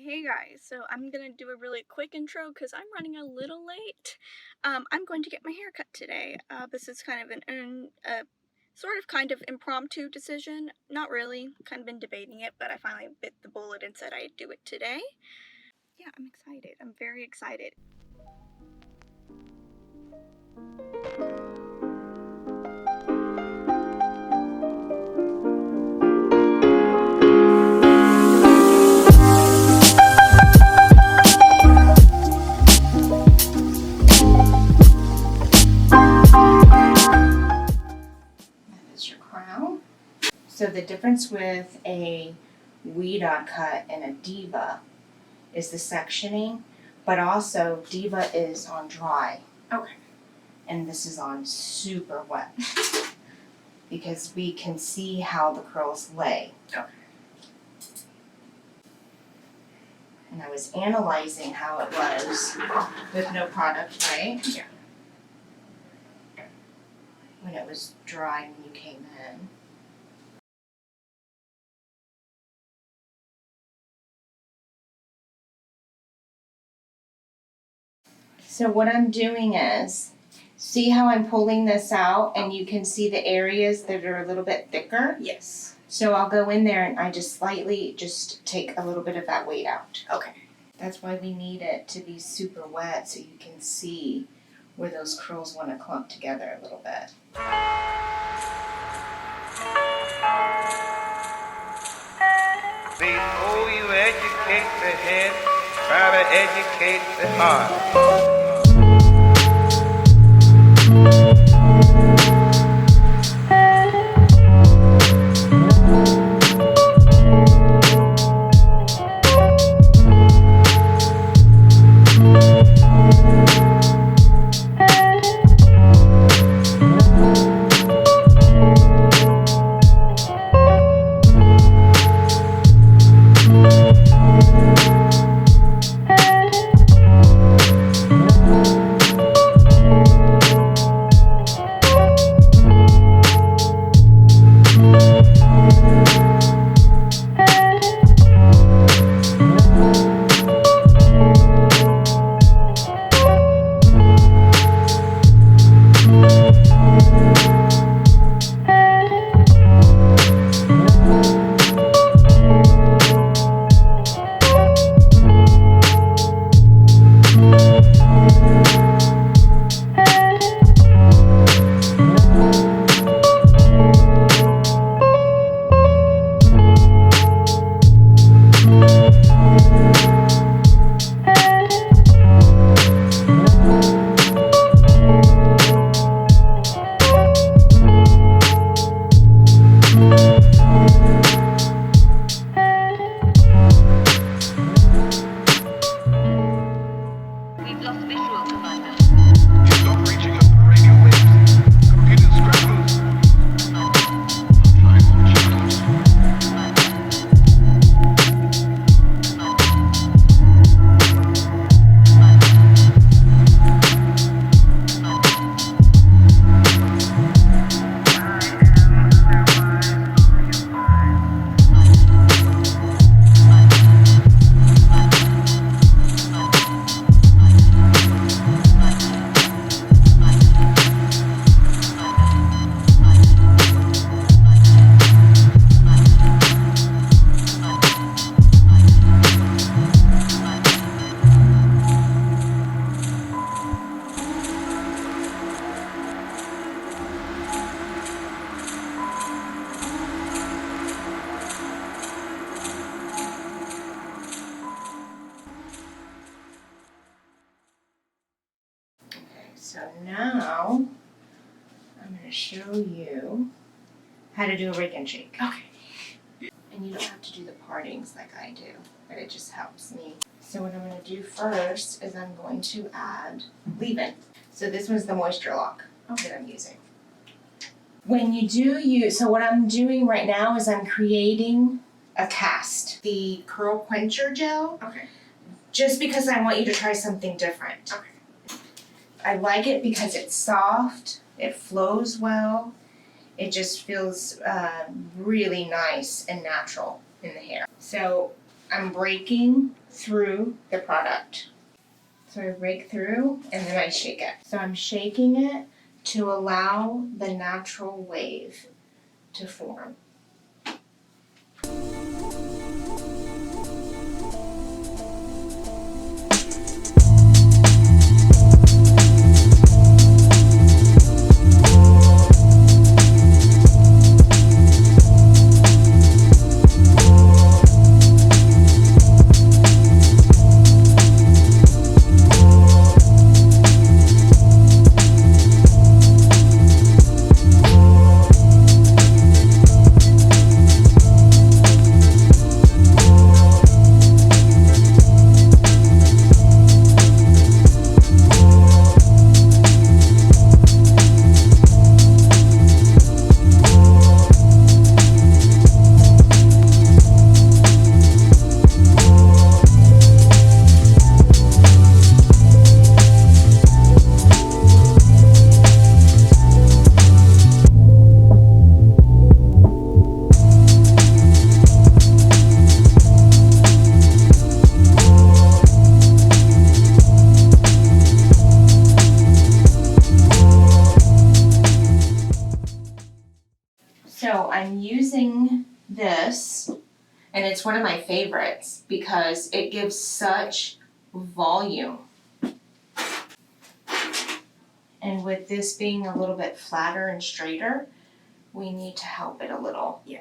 Hey guys, so I'm gonna do a really quick intro because I'm running a little late. I'm going to get my hair cut today. This is kind of kind of impromptu decision. Not really, kind of been debating it, but I finally bit the bullet and said I'd do it today. Yeah, I'm excited. I'm very excited. Your crown. So the difference with a Ouidad cut and a diva is the sectioning, but also diva is on dry. Okay. And this is on super wet because we can see how the curls lay. Okay. And I was analyzing how it was with no product, right? Yeah. When it was dry when you came in. So what I'm doing is, see how I'm pulling this out and you can see the areas that are a little bit thicker? Yes. So I'll go in there and I just slightly take a little bit of that weight out. Okay. That's why we need it to be super wet so you can see where those curls want to clump together a little bit. Before you educate the head, try to educate the heart. So now I'm going to show you how to do a rake and shake. Okay. And you don't have to do the partings like I do, but it just helps me. So what I'm going to do first is I'm going to add leave-in. So this was the moisture lock that I'm using. When you do so what I'm doing right now is I'm creating a cast. The curl quencher gel. Okay. Just because I want you to try something different. Okay. I like it because it's soft, it flows well, it just feels really nice and natural in the hair. So I'm breaking through the product. So I break through and then I shake it. So I'm shaking it to allow the natural wave to form. So I'm using this, and it's one of my favorites because it gives such volume. And with this being a little bit flatter and straighter, we need to help it a little. Yeah.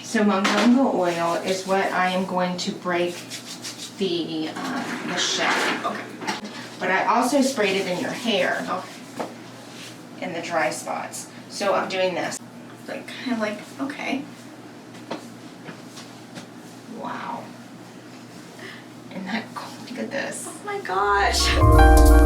So moringa oil is what I am going to break the shell. Okay. But I also sprayed it in your hair, Okay. in the dry spots. So I'm doing this. Like, kind of like, okay. Wow. Isn't that cool? Look at this. Oh my gosh.